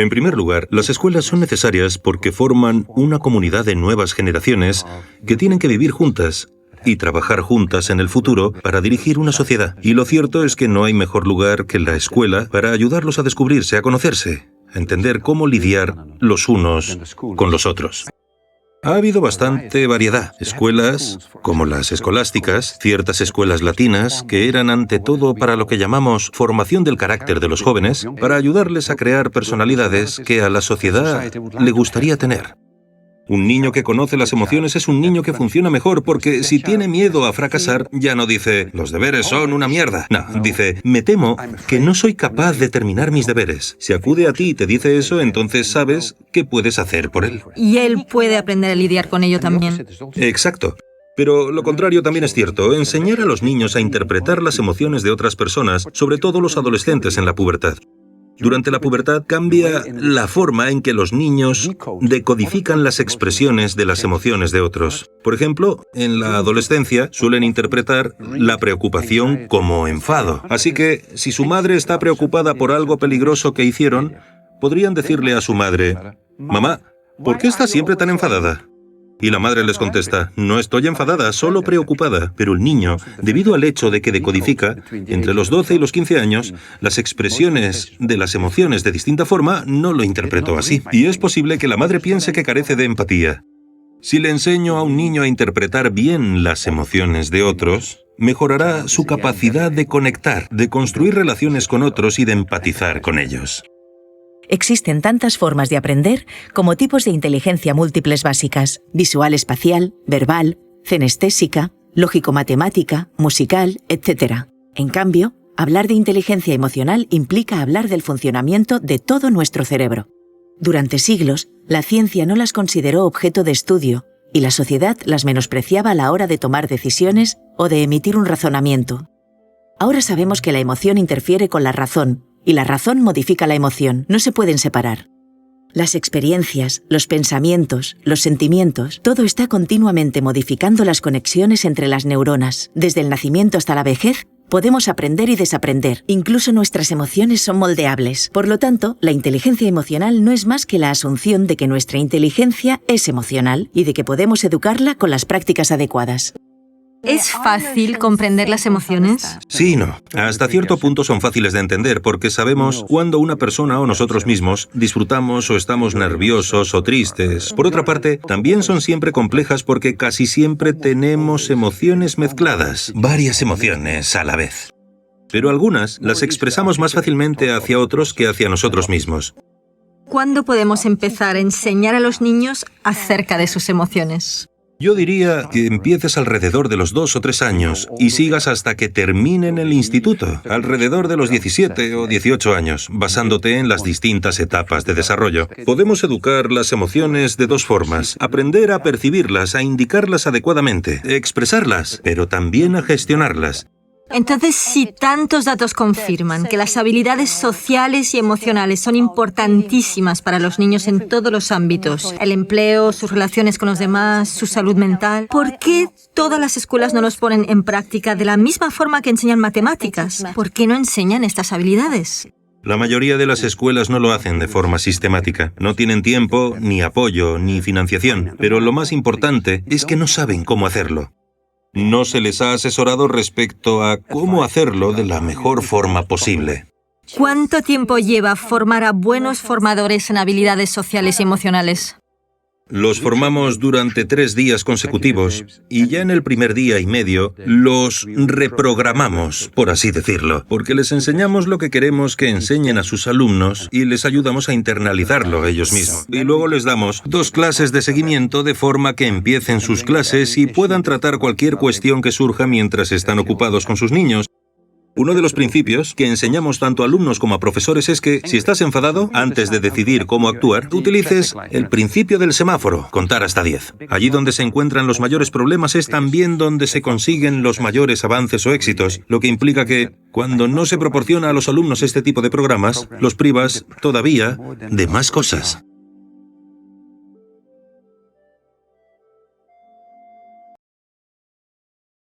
En primer lugar, las escuelas son necesarias porque forman una comunidad de nuevas generaciones que tienen que vivir juntas y trabajar juntas en el futuro para dirigir una sociedad. Y lo cierto es que no hay mejor lugar que la escuela para ayudarlos a descubrirse, a conocerse, a entender cómo lidiar los unos con los otros. Ha habido bastante variedad. Escuelas, como las escolásticas, ciertas escuelas latinas, que eran ante todo para lo que llamamos formación del carácter de los jóvenes, para ayudarles a crear personalidades que a la sociedad le gustaría tener. Un niño que conoce las emociones es un niño que funciona mejor porque si tiene miedo a fracasar, ya no dice, los deberes son una mierda. No, dice, me temo que no soy capaz de terminar mis deberes. Si acude a ti y te dice eso, entonces sabes qué puedes hacer por él. Y él puede aprender a lidiar con ello también. Exacto. Pero lo contrario también es cierto. Enseñar a los niños a interpretar las emociones de otras personas, sobre todo los adolescentes en la pubertad. Durante la pubertad cambia la forma en que los niños decodifican las expresiones de las emociones de otros. Por ejemplo, en la adolescencia suelen interpretar la preocupación como enfado. Así que, si su madre está preocupada por algo peligroso que hicieron, podrían decirle a su madre, «Mamá, ¿por qué estás siempre tan enfadada?» Y la madre les contesta, no estoy enfadada, solo preocupada. Pero el niño, debido al hecho de que decodifica, entre los 12 y los 15 años, las expresiones de las emociones de distinta forma, no lo interpretó así. Y es posible que la madre piense que carece de empatía. Si le enseño a un niño a interpretar bien las emociones de otros, mejorará su capacidad de conectar, de construir relaciones con otros y de empatizar con ellos. Existen tantas formas de aprender como tipos de inteligencia múltiples básicas: visual espacial, verbal, cenestésica, lógico-matemática, musical, etc. En cambio, hablar de inteligencia emocional implica hablar del funcionamiento de todo nuestro cerebro. Durante siglos, la ciencia no las consideró objeto de estudio y la sociedad las menospreciaba a la hora de tomar decisiones o de emitir un razonamiento. Ahora sabemos que la emoción interfiere con la razón, y la razón modifica la emoción, no se pueden separar. Las experiencias, los pensamientos, los sentimientos, todo está continuamente modificando las conexiones entre las neuronas. Desde el nacimiento hasta la vejez, podemos aprender y desaprender. Incluso nuestras emociones son moldeables. Por lo tanto, la inteligencia emocional no es más que la asunción de que nuestra inteligencia es emocional y de que podemos educarla con las prácticas adecuadas. ¿Es fácil comprender las emociones? Sí y no. Hasta cierto punto son fáciles de entender porque sabemos cuándo una persona o nosotros mismos disfrutamos o estamos nerviosos o tristes. Por otra parte, también son siempre complejas porque casi siempre tenemos emociones mezcladas, varias emociones a la vez. Pero algunas las expresamos más fácilmente hacia otros que hacia nosotros mismos. ¿Cuándo podemos empezar a enseñar a los niños acerca de sus emociones? Yo diría que empieces alrededor de los 2 o 3 años y sigas hasta que terminen el instituto, alrededor de los 17 o 18 años, basándote en las distintas etapas de desarrollo. Podemos educar las emociones de dos formas: aprender a percibirlas, a indicarlas adecuadamente, expresarlas, pero también a gestionarlas. Entonces, si tantos datos confirman que las habilidades sociales y emocionales son importantísimas para los niños en todos los ámbitos, el empleo, sus relaciones con los demás, su salud mental, ¿por qué todas las escuelas no los ponen en práctica de la misma forma que enseñan matemáticas? ¿Por qué no enseñan estas habilidades? La mayoría de las escuelas no lo hacen de forma sistemática. No tienen tiempo, ni apoyo, ni financiación. Pero lo más importante es que no saben cómo hacerlo. No se les ha asesorado respecto a cómo hacerlo de la mejor forma posible. ¿Cuánto tiempo lleva formar a buenos formadores en habilidades sociales y emocionales? Los formamos durante 3 días consecutivos y ya en el primer día y medio los reprogramamos, por así decirlo, porque les enseñamos lo que queremos que enseñen a sus alumnos y les ayudamos a internalizarlo ellos mismos. Y luego les damos 2 clases de seguimiento de forma que empiecen sus clases y puedan tratar cualquier cuestión que surja mientras están ocupados con sus niños. Uno de los principios que enseñamos tanto a alumnos como a profesores es que, si estás enfadado, antes de decidir cómo actuar, utilices el principio del semáforo, contar hasta 10. Allí donde se encuentran los mayores problemas es también donde se consiguen los mayores avances o éxitos, lo que implica que, cuando no se proporciona a los alumnos este tipo de programas, los privas todavía de más cosas.